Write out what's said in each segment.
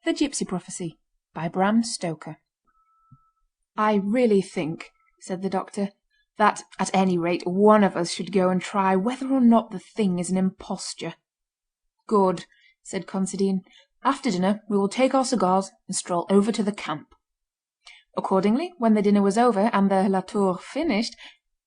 The Gipsy Prophecy by Bram Stoker. "I really think," said the doctor, "that, at any rate, one of us should go and try whether or not the thing is an imposture." "Good," said Considine. "After dinner we will take our cigars and stroll over to the camp." Accordingly, when the dinner was over and the La Tour finished,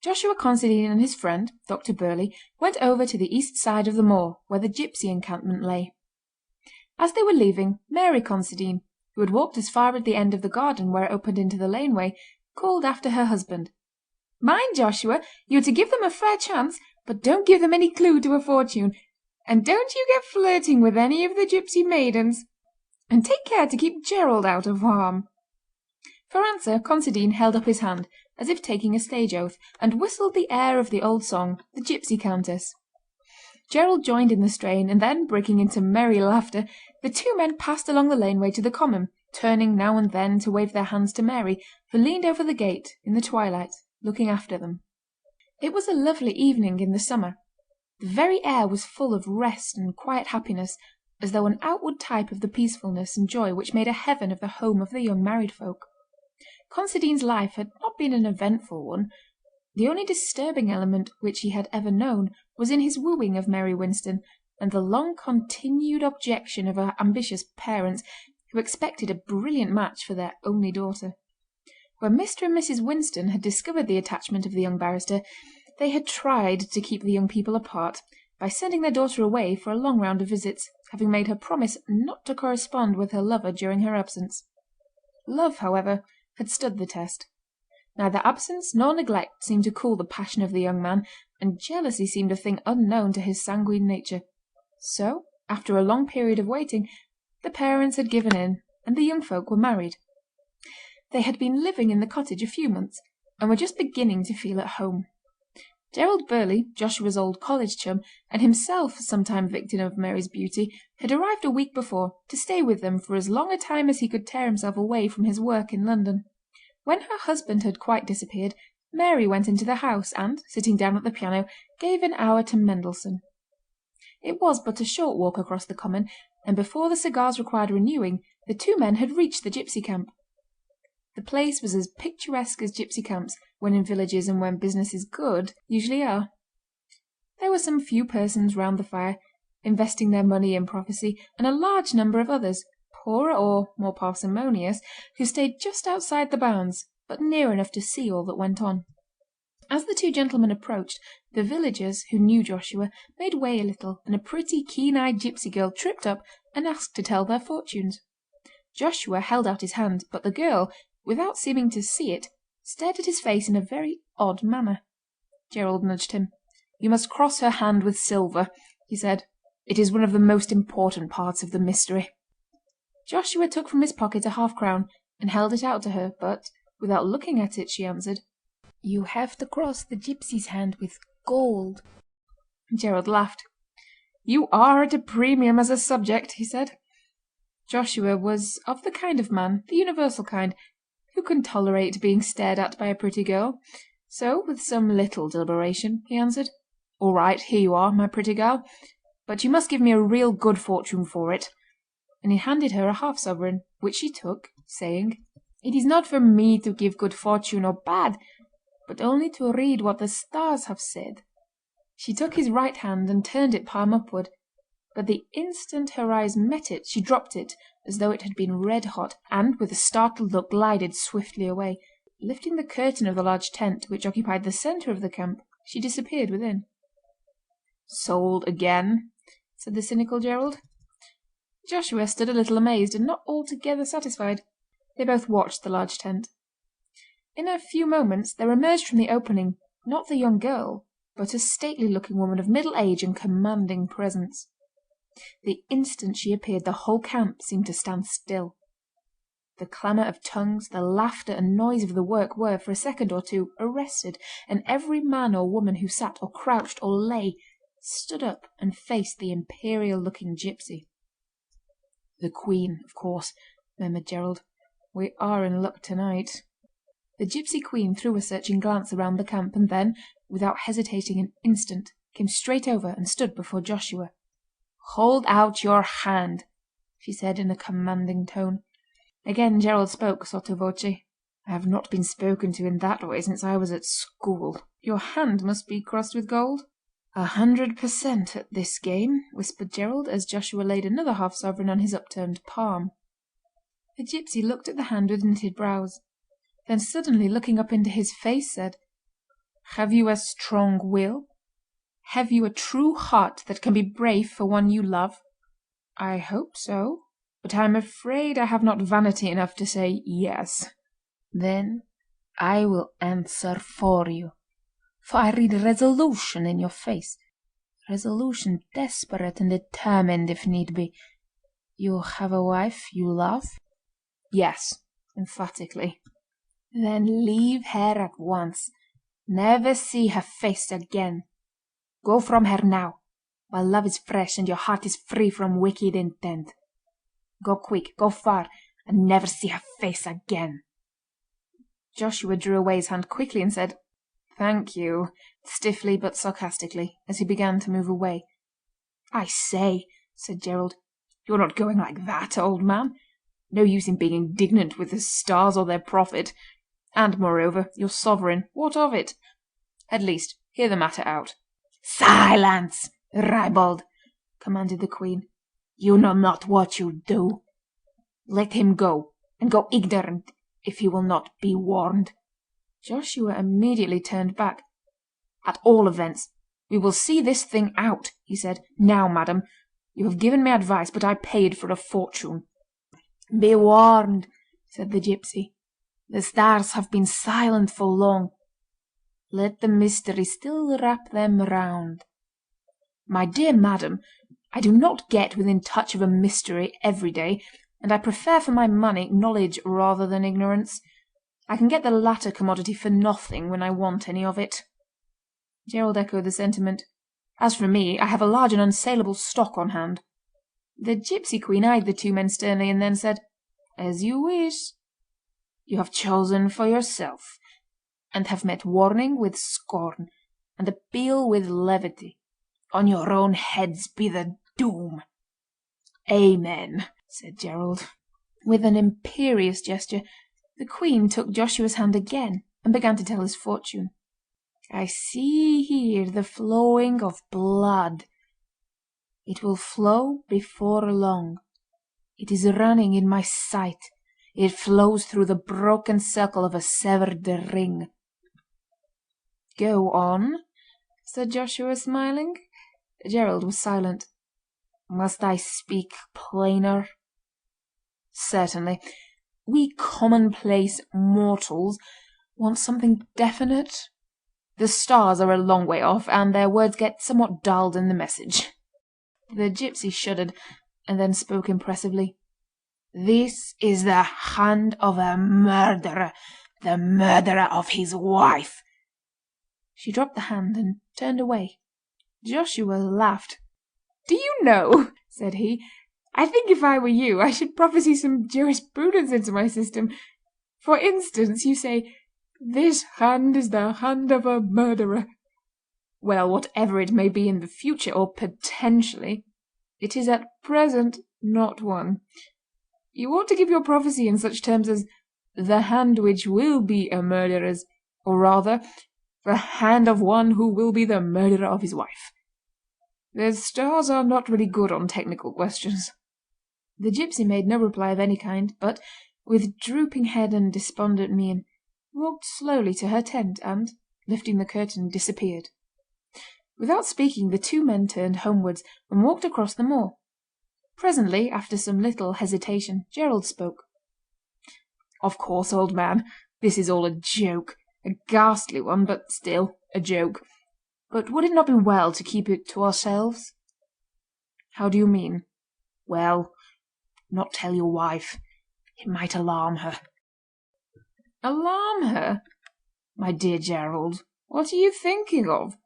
Joshua Considine and his friend, Dr. Burleigh, went over to the east side of the moor, where the gipsy encampment lay. As they were leaving, Mary Considine, who had walked as far at the end of the garden where it opened into the laneway, called after her husband: "Mind, Joshua, you are to give them a fair chance, but don't give them any clue to a fortune, and don't you get flirting with any of the gipsy maidens, and take care to keep Gerald out of harm." For answer Considine held up his hand, as if taking a stage oath, and whistled the air of the old song, The Gipsy Countess. Gerald joined in the strain, and then, breaking into merry laughter, the two men passed along the laneway to the common, turning now and then to wave their hands to Mary, who leaned over the gate, in the twilight, looking after them. It was a lovely evening in the summer. The very air was full of rest and quiet happiness, as though an outward type of the peacefulness and joy which made a heaven of the home of the young married folk. Considine's life had not been an eventful one. The only disturbing element which he had ever known was in his wooing of Mary Winston, and the long-continued objection of her ambitious parents, who expected a brilliant match for their only daughter. When Mr. and Mrs. Winston had discovered the attachment of the young barrister, they had tried to keep the young people apart, by sending their daughter away for a long round of visits, having made her promise not to correspond with her lover during her absence. Love, however, had stood the test. Neither absence nor neglect seemed to cool the passion of the young man, and jealousy seemed a thing unknown to his sanguine nature. So, after a long period of waiting, the parents had given in, and the young folk were married. They had been living in the cottage a few months, and were just beginning to feel at home. Gerald Burleigh, Joshua's old college chum, and himself sometime victim of Mary's beauty, had arrived a week before, to stay with them for as long a time as he could tear himself away from his work in London. When her husband had quite disappeared, Mary went into the house and, sitting down at the piano, gave an hour to Mendelssohn. It was but a short walk across the common, and before the cigars required renewing, the two men had reached the gipsy camp. The place was as picturesque as gipsy camps, when in villages and when business is good, usually are. There were some few persons round the fire, investing their money in prophecy, and a large number of others, poorer or more parsimonious, who stayed just outside the bounds, but near enough to see all that went on. As the two gentlemen approached, the villagers, who knew Joshua, made way a little, and a pretty keen-eyed gipsy girl tripped up and asked to tell their fortunes. Joshua held out his hand, but the girl, without seeming to see it, stared at his face in a very odd manner. Gerald nudged him. "You must cross her hand with silver," he said. "It is one of the most important parts of the mystery." Joshua took from his pocket a half-crown and held it out to her, but, without looking at it, she answered: "You have to cross the gipsy's hand with gold." Gerald laughed. "You are at a premium as a subject," he said. Joshua was of the kind of man, the universal kind, who can tolerate being stared at by a pretty girl, so, with some little deliberation, he answered: "All right, here you are, my pretty girl, but you must give me a real good fortune for it," and he handed her a half-sovereign, which she took, saying: "It is not for me to give good fortune or bad, but only to read what the stars have said." She took his right hand and turned it palm upward, but the instant her eyes met it she dropped it as though it had been red-hot, and with a startled look glided swiftly away. Lifting the curtain of the large tent, which occupied the centre of the camp, she disappeared within. "Sold again?" said the cynical Gerald. Joshua stood a little amazed and not altogether satisfied. They both watched the large tent. In a few moments there emerged from the opening, not the young girl, but a stately-looking woman of middle age and commanding presence. The instant she appeared the whole camp seemed to stand still. The clamour of tongues, the laughter and noise of the work were, for a second or two, arrested, and every man or woman who sat or crouched or lay stood up and faced the imperial-looking gipsy. "The Queen, of course," murmured Gerald. "We are in luck tonight." The gipsy queen threw a searching glance around the camp, and then, without hesitating an instant, came straight over and stood before Joshua. "Hold out your hand," she said in a commanding tone. Again Gerald spoke sotto voce. "I have not been spoken to in that way since I was at school. Your hand must be crossed with gold?" 100% at this game," whispered Gerald, as Joshua laid another half-sovereign on his upturned palm. The gipsy looked at the hand with knitted brows, then suddenly looking up into his face said, "Have you a strong will? Have you a true heart that can be brave for one you love?" "I hope so, but I'm afraid I have not vanity enough to say yes." "Then I will answer for you, for I read resolution in your face, resolution desperate and determined if need be. You have a wife you love?" "Yes," emphatically. "Then leave her at once. Never see her face again. Go from her now, while love is fresh and your heart is free from wicked intent. Go quick, go far, and never see her face again." Joshua drew away his hand quickly and said, "Thank you," stiffly but sarcastically, as he began to move away. "I say," said Gerald, "you're not going like that, old man. No use in being indignant with the stars or their prophet. And, moreover, your sovereign, what of it? At least, hear the matter out." "Silence, ribald!" commanded the queen. "You know not what you do. Let him go, and go ignorant if he will not be warned." Joshua immediately turned back. "At all events, we will see this thing out," he said. "Now, madam, you have given me advice, but I paid for a fortune." "Be warned," said the gipsy. "The stars have been silent for long. Let the mystery still wrap them round." "My dear madam, I do not get within touch of a mystery every day, and I prefer for my money knowledge rather than ignorance. I can get the latter commodity for nothing when I want any of it." Gerald echoed the sentiment. "As for me, I have a large and unsaleable stock on hand." The gipsy queen eyed the two men sternly, and then said, "As you wish. You have chosen for yourself, and have met warning with scorn, and appeal with levity. On your own heads be the doom." "Amen," said Gerald. With an imperious gesture, the queen took Joshua's hand again and began to tell his fortune. "I see here the flowing of blood. It will flow before long. It is running in my sight. It flows through the broken circle of a severed ring." "Go on," said Joshua, smiling. Gerald was silent. "Must I speak plainer?" "Certainly. We commonplace mortals want something definite. The stars are a long way off, and their words get somewhat dulled in the message." The gipsy shuddered, and then spoke impressively. "This is the hand of a murderer, the murderer of his wife." She dropped the hand and turned away. Joshua laughed. "Do you know," said he, "I think if I were you I should prophesy some jurisprudence into my system. For instance, you say, 'This hand is the hand of a murderer.' Well, whatever it may be in the future, or potentially, it is at present not one. You ought to give your prophecy in such terms as 'the hand which will be a murderer's,' or rather, 'the hand of one who will be the murderer of his wife.' The stars are not really good on technical questions." The gipsy made no reply of any kind, but, with drooping head and despondent mien, walked slowly to her tent and, lifting the curtain, disappeared. Without speaking, the two men turned homewards and walked across the moor. Presently, after some little hesitation, Gerald spoke. "Of course, old man, this is all a joke, a ghastly one, but still a joke. But would it not be well to keep it to ourselves?" "How do you mean?" "Well, not tell your wife. It might alarm her." "Alarm her? My dear Gerald, what are you thinking of?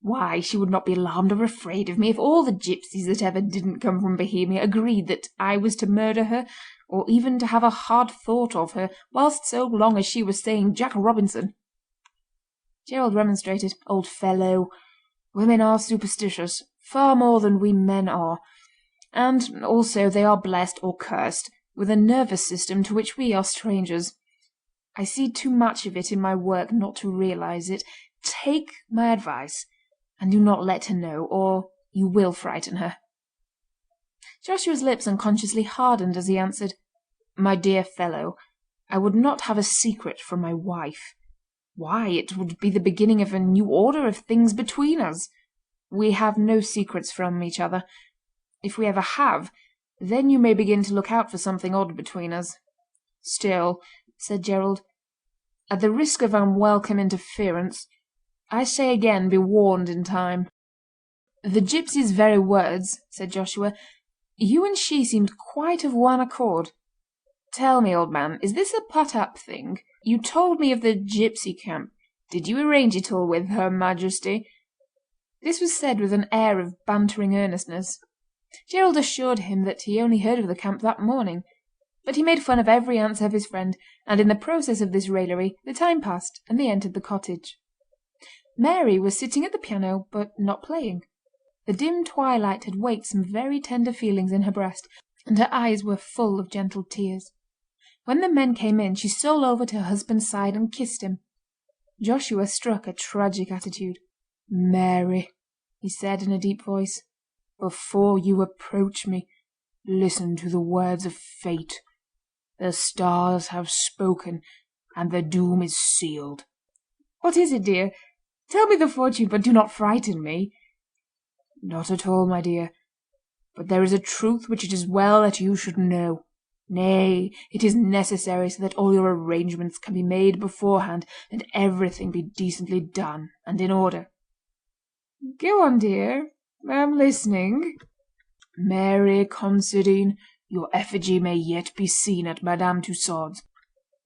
Why, she would not be alarmed or afraid of me if all the gipsies that ever didn't come from Bohemia agreed that I was to murder her, or even to have a hard thought of her, whilst so long as she was saying Jack Robinson." Gerald remonstrated. "Old fellow, Women are superstitious, far more than we men are, and also they are blessed or cursed with a nervous system to which we are strangers. I see too much of it in my work not to realize it. Take my advice, and do not let her know, or you will frighten her." Joshua's lips unconsciously hardened as he answered, "My dear fellow, I would not have a secret from my wife. Why, it would be the beginning of a new order of things between us. We have no secrets from each other. If we ever have, then you may begin to look out for something odd between us. Still," said Gerald, "at the risk of unwelcome interference, I say again be warned in time." "The gipsy's very words," said Joshua. "You and she seemed quite of one accord. Tell me, old man, is this a put-up thing? You told me of the gipsy camp. Did you arrange it all with Her Majesty?" This was said with an air of bantering earnestness. Gerald assured him that he only heard of the camp that morning, but he made fun of every answer of his friend, and in the process of this raillery the time passed and they entered the cottage. Mary was sitting at the piano, but not playing. The dim twilight had waked some very tender feelings in her breast, and her eyes were full of gentle tears. When the men came in she stole over to her husband's side and kissed him. Joshua struck a tragic attitude. "Mary," he said in a deep voice, "before you approach me, listen to the words of fate. The stars have spoken, and the doom is sealed." "What is it, dear? Tell me the fortune, but do not frighten me." "Not at all, my dear. But there is a truth which it is well that you should know. Nay, it is necessary so that all your arrangements can be made beforehand, and everything be decently done and in order." "Go on, dear. I am listening." "Mary Considine, your effigy may yet be seen at Madame Tussaud's.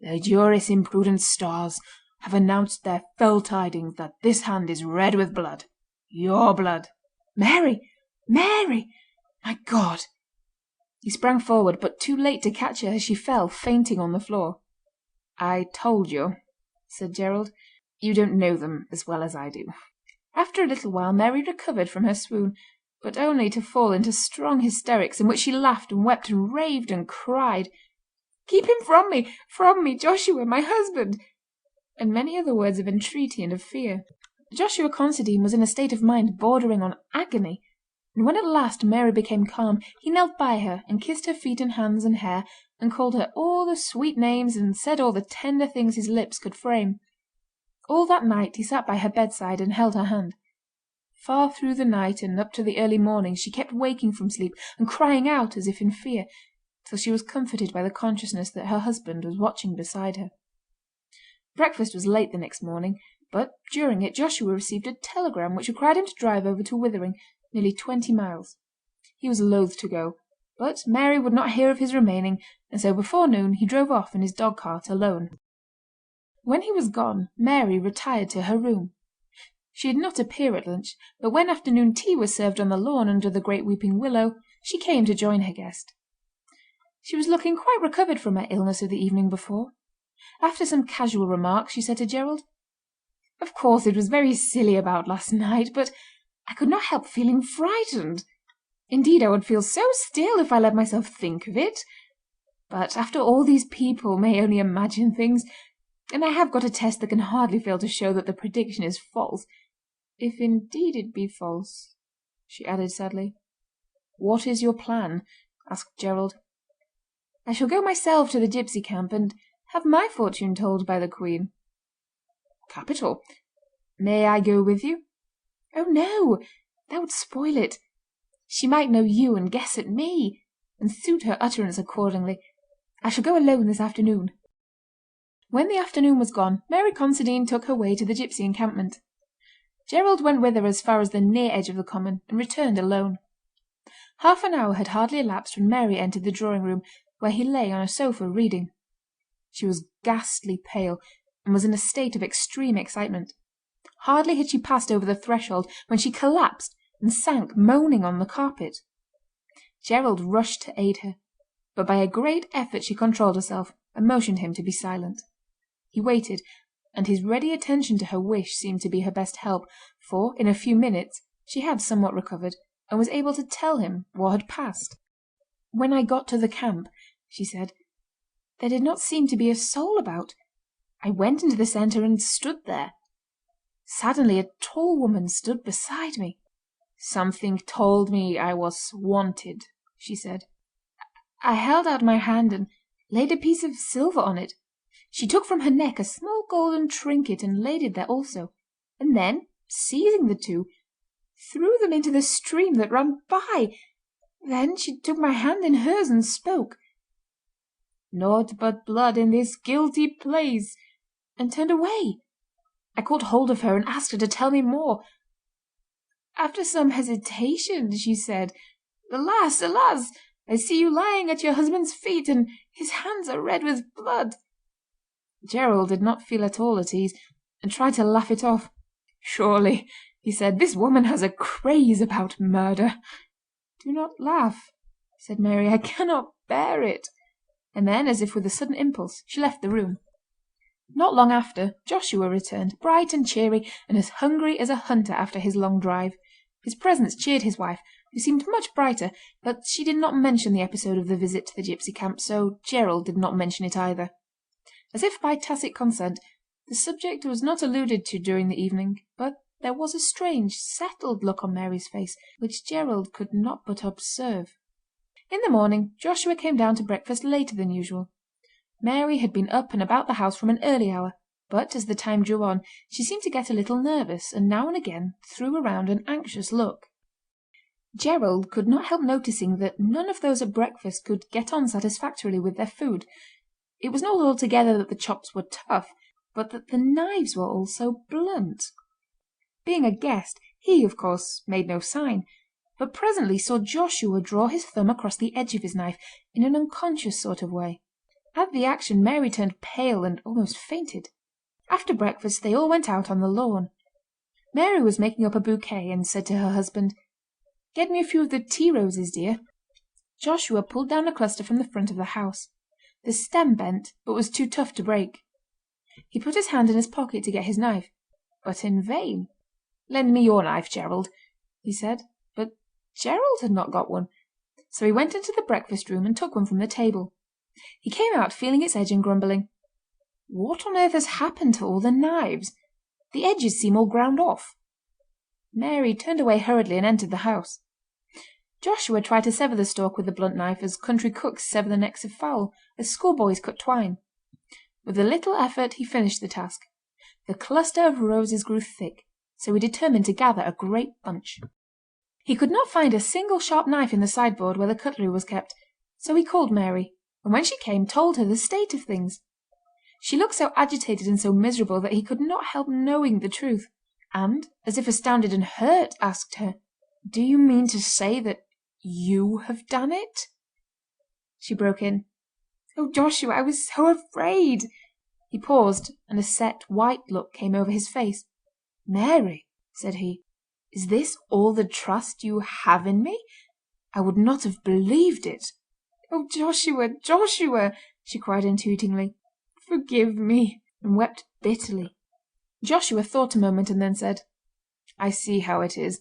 The juris imprudent stars have announced their fell tidings that this hand is red with blood. Your blood." "Mary! Mary! My God!" He sprang forward, but too late to catch her as she fell fainting on the floor. "I told you," said Gerald. "You don't know them as well as I do." After a little while Mary recovered from her swoon, but only to fall into strong hysterics in which she laughed and wept and raved and cried, "Keep him from me, Joshua, my husband!" and many other words of entreaty and of fear. Joshua Considine was in a state of mind bordering on agony, and when at last Mary became calm he knelt by her and kissed her feet and hands and hair, and called her all the sweet names and said all the tender things his lips could frame. All that night he sat by her bedside and held her hand. Far through the night and up to the early morning she kept waking from sleep and crying out as if in fear, till she was comforted by the consciousness that her husband was watching beside her. Breakfast was late the next morning, but during it Joshua received a telegram which required him to drive over to Withering, nearly 20 miles. He was loath to go, but Mary would not hear of his remaining, and so before noon he drove off in his dog-cart alone. When he was gone Mary retired to her room. She did not appear at lunch, but when afternoon tea was served on the lawn under the great weeping willow, she came to join her guest. She was looking quite recovered from her illness of the evening before. After some casual remarks she said to Gerald, "Of course it was very silly about last night, but I could not help feeling frightened. Indeed, I would feel so still if I let myself think of it. But after all these people may only imagine things, and I have got a test that can hardly fail to show that the prediction is false. If indeed it be false," she added sadly. "What is your plan?" asked Gerald. "I shall go myself to the gipsy camp and have my fortune told by the Queen." "Capital. May I go with you?" "Oh no! That would spoil it. She might know you and guess at me, and suit her utterance accordingly. I shall go alone this afternoon." When the afternoon was gone Mary Considine took her way to the gipsy encampment. Gerald went with her as far as the near edge of the common, and returned alone. Half an hour had hardly elapsed when Mary entered the drawing-room, where he lay on a sofa reading. She was ghastly pale, and was in a state of extreme excitement. Hardly had she passed over the threshold when she collapsed and sank moaning on the carpet. Gerald rushed to aid her, but by a great effort she controlled herself and motioned him to be silent. He waited, and his ready attention to her wish seemed to be her best help, for in a few minutes she had somewhat recovered, and was able to tell him what had passed. "When I got to the camp," she said, "there did not seem to be a soul about. I went into the centre and stood there. Suddenly a tall woman stood beside me. 'Something told me I was wanted,' she said. I held out my hand and laid a piece of silver on it. She took from her neck a small golden trinket and laid it there also, and then, seizing the two, threw them into the stream that ran by. Then she took my hand in hers and spoke, "Naught but blood in this guilty place," and turned away. I caught hold of her and asked her to tell me more. After some hesitation she said, "Alas, alas! I see you lying at your husband's feet, and his hands are red with blood." Gerald did not feel at all at ease, and tried to laugh it off. "Surely," he said, "this woman has a craze about murder." "Do not laugh," said Mary, "I cannot bear it." And then, as if with a sudden impulse, she left the room. Not long after, Joshua returned, bright and cheery, and as hungry as a hunter after his long drive. His presence cheered his wife, who seemed much brighter, but she did not mention the episode of the visit to the gipsy camp, so Gerald did not mention it either. As if by tacit consent, the subject was not alluded to during the evening, but there was a strange, settled look on Mary's face, which Gerald could not but observe. In the morning Joshua came down to breakfast later than usual. Mary had been up and about the house from an early hour, but as the time drew on she seemed to get a little nervous, and now and again threw around an anxious look. Gerald could not help noticing that none of those at breakfast could get on satisfactorily with their food. It was not altogether that the chops were tough, but that the knives were all so blunt. Being a guest, he, of course, made no sign, but presently saw Joshua draw his thumb across the edge of his knife in an unconscious sort of way. At the action Mary turned pale and almost fainted. After breakfast they all went out on the lawn. Mary was making up a bouquet and said to her husband, "Get me a few of the tea roses, dear." Joshua pulled down a cluster from the front of the house. The stem bent, but was too tough to break. He put his hand in his pocket to get his knife, but in vain. "Lend me your knife, Gerald," he said, but Gerald had not got one, so he went into the breakfast room and took one from the table. He came out feeling its edge and grumbling, "What on earth has happened to all the knives? The edges seem all ground off." Mary turned away hurriedly and entered the house. Joshua tried to sever the stalk with the blunt knife as country cooks sever the necks of fowl, as schoolboys cut twine. With a little effort he finished the task. The cluster of roses grew thick, so he determined to gather a great bunch. He could not find a single sharp knife in the sideboard where the cutlery was kept, so he called Mary, and when she came told her the state of things. She looked so agitated and so miserable that he could not help knowing the truth, and, as if astounded and hurt, asked her, "Do you mean to say that you have done it?" She broke in, "Oh, Joshua, I was so afraid." He paused, and a set, white look came over his face. "Mary," said he, "is this all the trust you have in me? I would not have believed it." "Oh, Joshua, Joshua!" she cried entreatingly, "forgive me," and wept bitterly. Joshua thought a moment and then said, "I see how it is.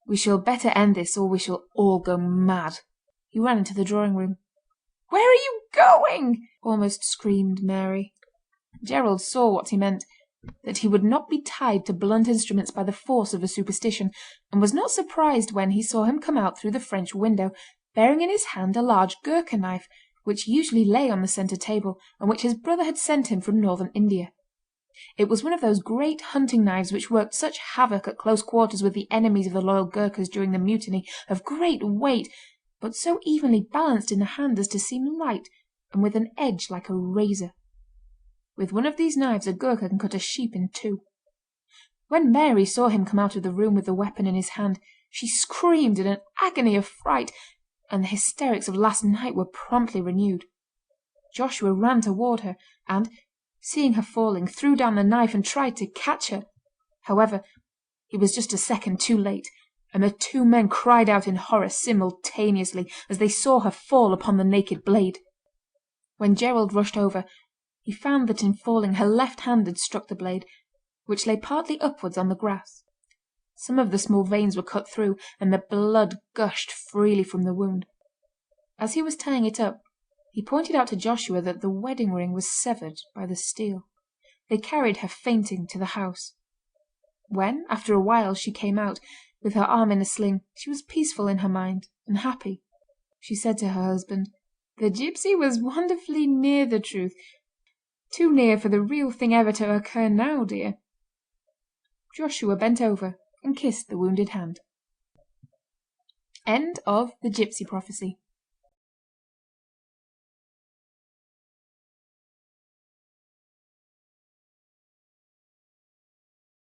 We shall better end this or we shall all go mad." He ran into the drawing room. "Where are you going?" almost screamed Mary. Gerald saw what he meant, that he would not be tied to blunt instruments by the force of a superstition, and was not surprised when he saw him come out through the French window, bearing in his hand a large Gurkha knife, which usually lay on the centre table, and which his brother had sent him from northern India. It was one of those great hunting knives which worked such havoc at close quarters with the enemies of the loyal Gurkhas during the mutiny, of great weight, but so evenly balanced in the hand as to seem light, and with an edge like a razor. With one of these knives a Gurkha can cut a sheep in two. When Mary saw him come out of the room with the weapon in his hand, she screamed in an agony of fright, and the hysterics of last night were promptly renewed. Joshua ran toward her, and, seeing her falling, threw down the knife and tried to catch her. However, he was just a second too late, and the two men cried out in horror simultaneously as they saw her fall upon the naked blade. When Gerald rushed over, he found that in falling her left hand had struck the blade, which lay partly upwards on the grass. Some of the small veins were cut through, and the blood gushed freely from the wound. As he was tying it up, he pointed out to Joshua that the wedding ring was severed by the steel. They carried her fainting to the house. When, after a while, she came out, with her arm in a sling, she was peaceful in her mind, and happy. She said to her husband, "The gipsy was wonderfully near the truth, too near for the real thing ever to occur now, dear." Joshua bent over and kissed the wounded hand. End of The Gipsy Prophecy.